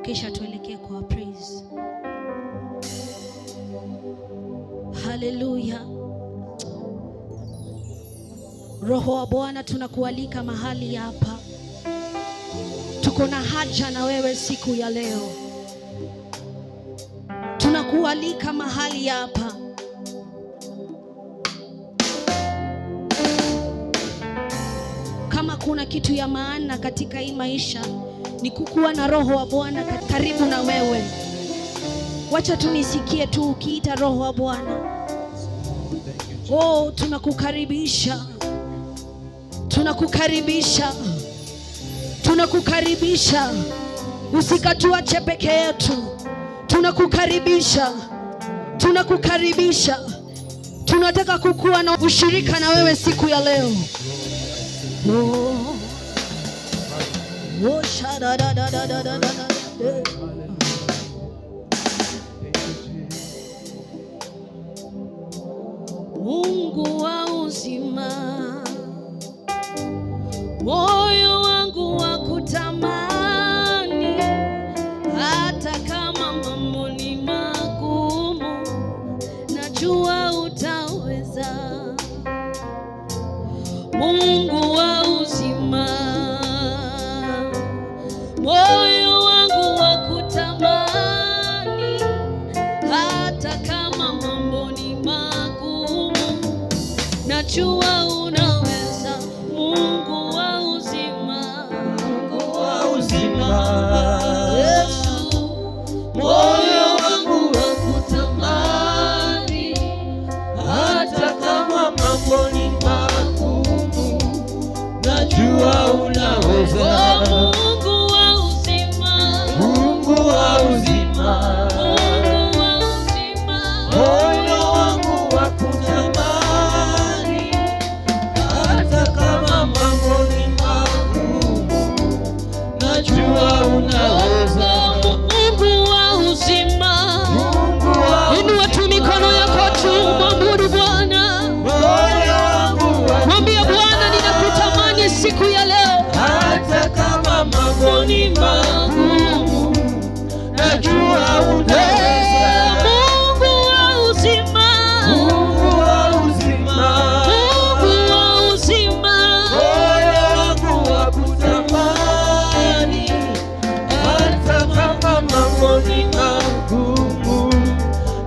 kisha tuelekee kwa praise. Haleluya. Roho wa Bwana, tunakualika mahali hapa. Tuko na haja na wewe siku ya leo. Tunakualika mahali hapa. Kama kuna kitu ya maana katika hii maisha ni kukuwa na Roho wa Bwana karibu na wewe. Wacha tunisikie tu ukiita Roho wa Bwana. Oh, tunakukaribisha. Tunakukaribisha. Tunakukaribisha. Usikatuache peke yetu. Tunakukaribisha. Tunakukaribisha. Tunataka kukuwa na ushirika na wewe siku ya leo. Oh. Oh, shadadadadadadada. Mungu wa uzima, moyo wangu wa kutamani, hata kama mambo ni magumu, najua utaweza. Mungu wa uzima, moyo wangu wa kutamani, hata kama mambo ni magumu, najua unaweza. Mungu wa uzima, Mungu wa uzima, Yesu, moyo wangu wa kutamani, hata kama mambo ni magumu, najua unaweza. Mungu wa uzima, Mungu wa uzima, Mungu wa uzima, moyo wangu wa kutamani, hata kama mambo ni magumu, najua unaweza. Mungu wa uzima, Mungu wa uzima, inua tu mikono yako tu, mwabudu Bwana. Mwambie Bwana, ninakutamani siku ya leo, hata kama mambo ni magumu, najua unaweza. Mungu wa uzima, Mungu wa uzima, Mungu wa uzima, moyo wangu wa kutamani, hata kama mambo ni magumu,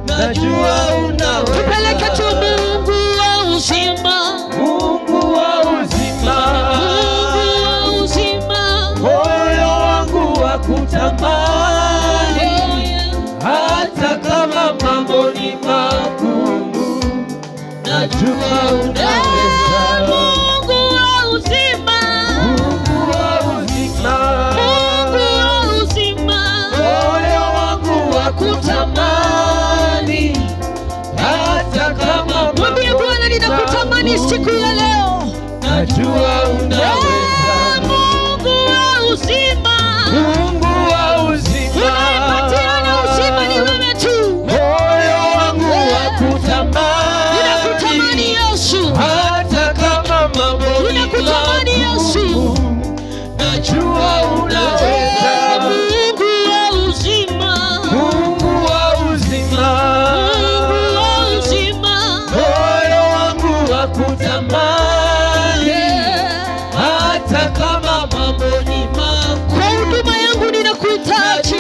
najua unaweza. Tupeleke tu Mungu wa uzima, Mungu wa uzima, Mungu wa uzima, moyo wangu wa kutamani, hata kama mambo ni magumu, najua unaweza. Mungu wa uzima, Mungu wa uzima, Mungu wa uzima, moyo wangu wa kutamani, hata kama. Mwambie Bwana, ninakutamani siku ya leo, najua unaweza. Mungu wa uzima, Mungu wa uzima, unayepatiana uzima ni wewe tu. Moyo wangu wa kutamani, ninakutamani Yesu, hata kama mambo ni magumu, najua unaweza. Mungu wa uzima, Mungu wa uzima, Mungu wa uzima, moyo wangu wa kutamani, hata kama mambo ni magumu. Kwa huduma yangu ninakuhitaji,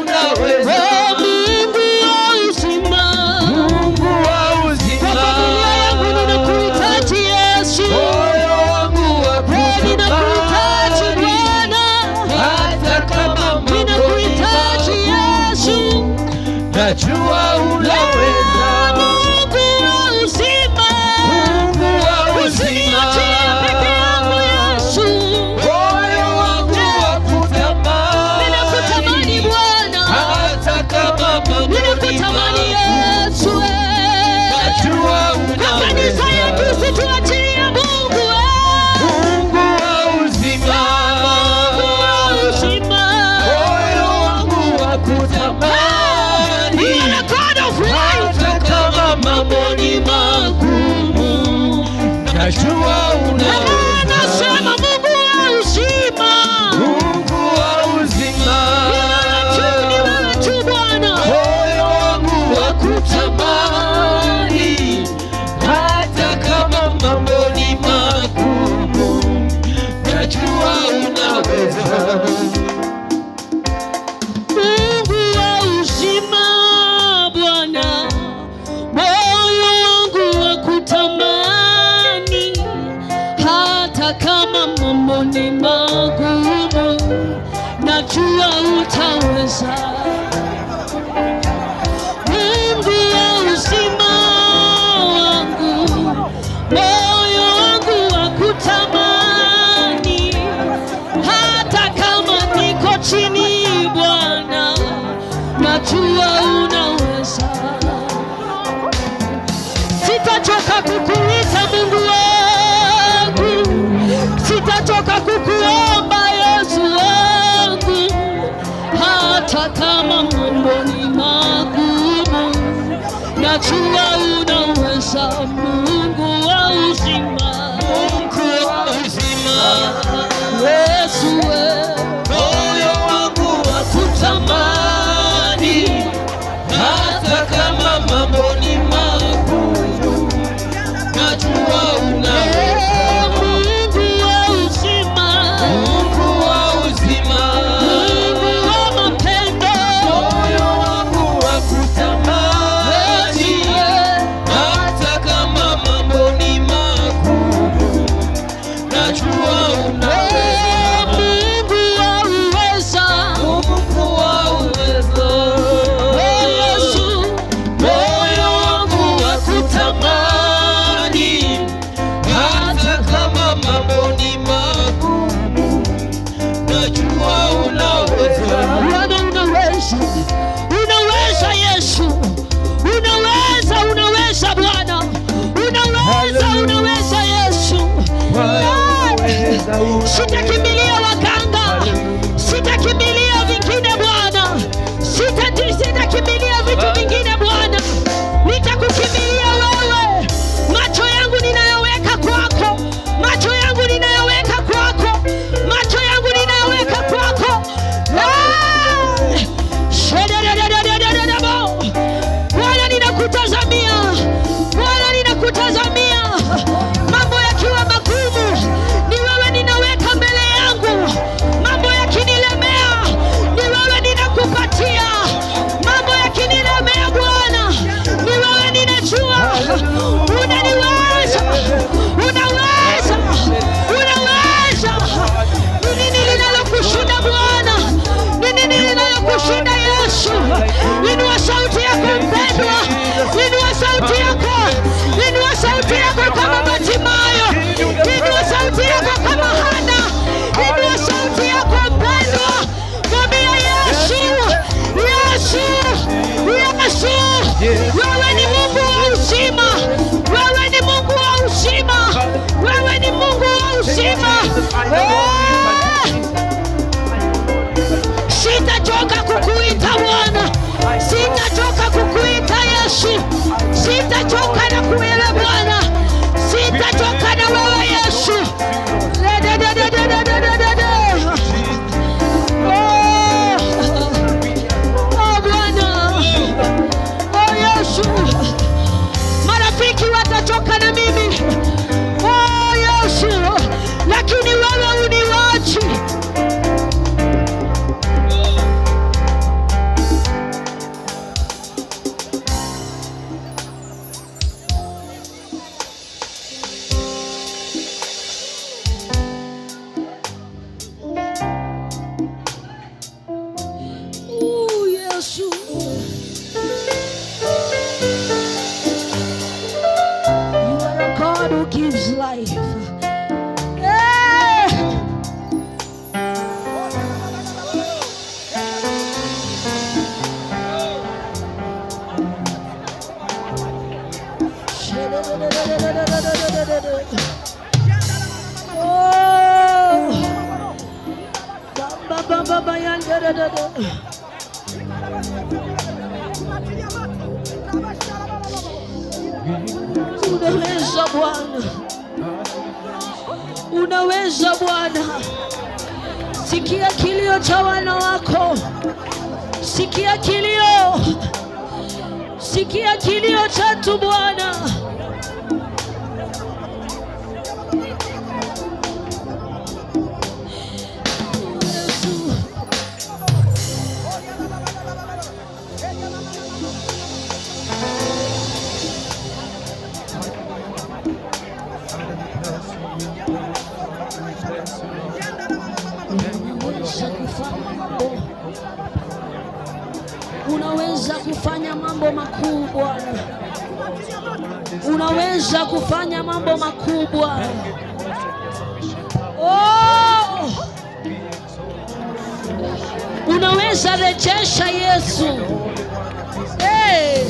unaweza. Mungu wa uzima, Mungu wa uzima, kwa familia yangu ninakuhitaji Yesu, moyo wangu wa kutamani, ninakuhitaji Bwana, hata kama mambo ninakuhitaji Yesu, najua unaweza. Mungu wa uzima, Mungu wa uzima, peke yangu Yesu, moyo wangu wa kutamani, ninakutamani Bwana, hata kama mambo ni ninakutamani Yesu, najua unaweza. Kwa kanisa yetu situachilie Mungu, Mungu wa uzima, Mungu wa uzima, moyo wangu wa kutamani, najua utaweza. Mungu wa uzima wangu, moyo wangu wakutamani, hata kama niko chini Bwana, najua unaweza. Sitachoka kukuita Mungu wangu, sitachoka kukuomba Yesu wangu, hata kama mambo ni magumu, najua unaweza. Mungu wa uzima, Mungu wa uzima, Yesu moyo wangu wakutamani, hata kama mambo ni magumu, najua unaweza. Mungu wa uzima, Mungu wa uzima, Mungu wa mapendo, moyo wangu wakutamani, hata kama mambo ni magumu, najua unaweza. Mungu wa uweza, Mungu wa uwezo, Yesu, moyo wangu wakutamani, hata kama mambo ni magumu, najua unaweza. Bwana unaweza, unaweza Yesu, unaweza, unaweza Bwana, unaweza, unaweza Yesu. Sitakimbilia waganga, sitakimbilia vingine Bwana, sitakimbilia vitu vingine Bwana, nitakukimbilia wewe. Macho yangu ninayoweka kwako, macho yangu ninayoweka kwako, macho yangu ninayoweka kwako. Bwana ninakutazamia, Bwana ninakutazamia. Mambo yakiwa magumu, ni wewe ninaweka mbele yangu. Mambo yakinilemea, ni wewe ninakupatia. Mambo yakinilemea Bwana, ni wewe ninajua. Unaniweza, unaweza, unaweza. Ni nini linalokushinda Bwana? Ni nini linalokushinda Yesu? Inua sauti yako mpendwa, inua sauti yako, inua sauti yako kama Bartimayo, inua sauti yako kama Hana, inua sauti yako mpendwa. Mwambie Yesu, Yesu, Yesu, wewe ni Mungu wa uzima, wewe ni Mungu wa uzima, wewe ni Mungu wa uzima. Sitachoka kukuita Bwana, sitachoka kukuita Yesu, sitachoka na kuita Bwana, sitachoka na wewe Yesu. Oh Bwana, oh Yesu, marafiki watachoka na mimi, oh Yesu, lakini wewe uniwachi. Yesu, you are a God who gives life. Yeah. Oh, baba yanda. Unaweza Bwana, unaweza Bwana. Sikia kilio cha wana wako, sikia kilio, sikia kilio chetu Bwana. kufanya mambo, unaweza kufanya mambo makuu Bwana, unaweza kufanya mambo makubwa. Oh, unaweza rejesha Yesu. Hey.